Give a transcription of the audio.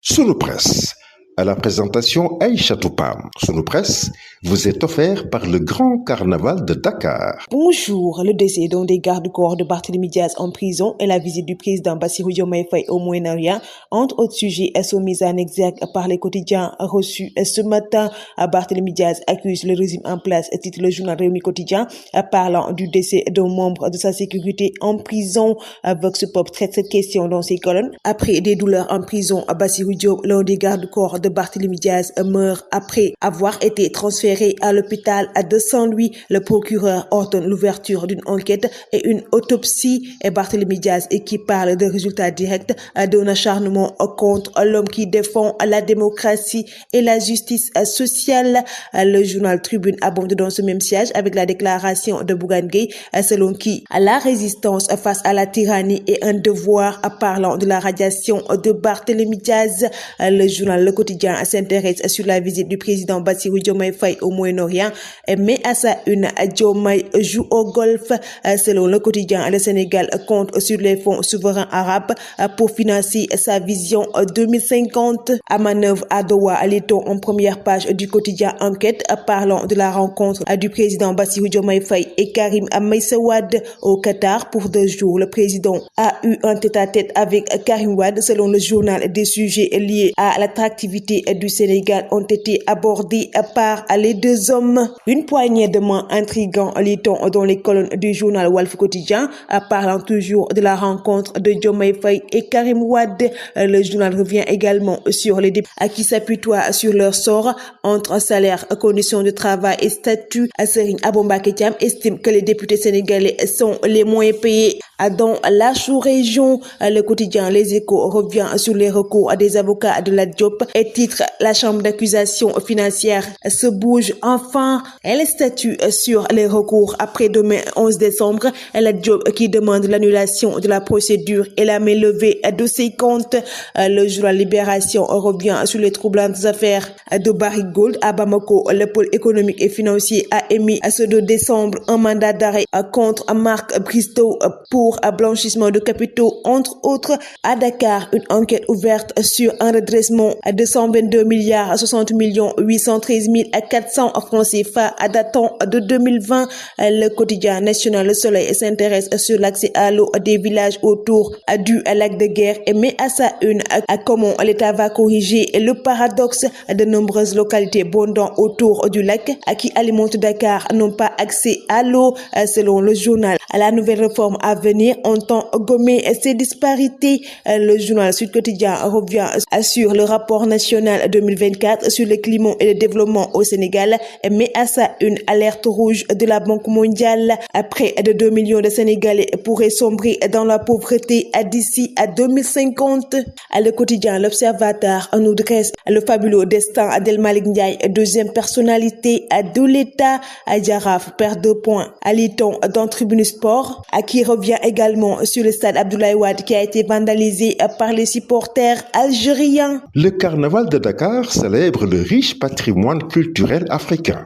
Sunu Presse, à la présentation Aïcha Toupam. Sunu Presse vous est offert par le Grand Carnaval de Dakar. Bonjour, le décès d'un des gardes-corps de Barthélémy Diaz en prison et la visite du président Bassirou Diomaye Faye au Moyen-Orient, entre autres sujets, sont mis en exergue par les quotidiens reçus ce matin. Barthélémy Diaz accuse le régime en place, titre le journal Rewmi Quotidien, parlant du décès d'un membre de sa sécurité en prison. Vox Pop traite cette question dans ses colonnes. Après des douleurs en prison, Bassirou Diop, l'un des gardes-corps de Barthélémy Diaz, meurt après avoir été transféré à l'hôpital de Saint-Louis. Le procureur ordonne l'ouverture d'une enquête et une autopsie. Et Barthélémy Diaz qui parle de résultats directs d'un acharnement contre l'homme qui défend la démocratie et la justice sociale. Le journal Tribune abonde dans ce même siège avec la déclaration de Bougane Gueye, selon qui la résistance face à la tyrannie est un devoir. Parlant de la radiation de Barthélémy Diaz, le journal Le Quotidien s'intéresse sur la visite du président Bassirou Diomaye Faye au Moyen-Orient, mais à sa une, Diomaye joue au golf. Selon Le Quotidien, le Sénégal compte sur les fonds souverains arabes pour financer sa vision 2050. À manœuvre à Doha, lit-on en première page du quotidien Enquête, parlant de la rencontre du président Bassirou Diomaye Faye et Karim Meïssa Wade au Qatar pour 2 jours. Le président a eu un tête-à-tête avec Karim Wade. Selon le journal, des sujets liés à l'attractivité du Sénégal ont été abordés par les deux hommes. Une poignée de mains intrigants, lit-on dans les colonnes du journal Walf Quotidien, parlant toujours de la rencontre de Diomaye Faye et Karim Wade. Le journal revient également sur les députés qui s'apitoient sur leur sort entre salaire, conditions de travail et statut. Serigne Abou Mbacké Thiam estime que les députés sénégalais sont les moins payés dans la sous-région. Le quotidien Les Échos revient sur les recours des avocats de Lat Diop et titre: la chambre d'accusation financière se bouge enfin. Elle statue sur les recours après demain 11 décembre. Lat Diop qui demande l'annulation de la procédure et la mainlevée de ses comptes. Le journal Libération revient sur les troublantes affaires de Barrick Gold à Bamako. Le pôle économique et financier a émis ce 2 décembre un mandat d'arrêt contre Marc Bristow pour blanchissement de capitaux, entre autres. À Dakar, une enquête ouverte sur un redressement de 122 milliards 60 millions 813 400 francs CFA datant de 2020. Le quotidien national Le Soleil s'intéresse sur l'accès à l'eau des villages autour du lac de Guiers et met à sa une à comment l'État va corriger le paradoxe de nombreuses localités bondant autour du lac qui alimentent Dakar n'ont pas accès à l'eau. Selon le journal, la nouvelle réforme à venir entend gommer ces disparités. Le journal Sud Quotidien revient sur le rapport national 2024 sur le climat et le développement au Sénégal, mais à sa une alerte rouge de la Banque mondiale. Près de 2 millions de Sénégalais pourraient sombrer dans la pauvreté d'ici à 2050. Le quotidien L'Observateur nous dresse le fabuleux destin d'El Malick Ndiaye, deuxième personnalité de l'État. Jaraaf perd 2 points. Lit-on dans Tribune Sport, qui revient également sur le stade Abdoulaye Wade qui a été vandalisé par les supporters algériens. Le Carnaval de Dakar célèbre le riche patrimoine culturel africain.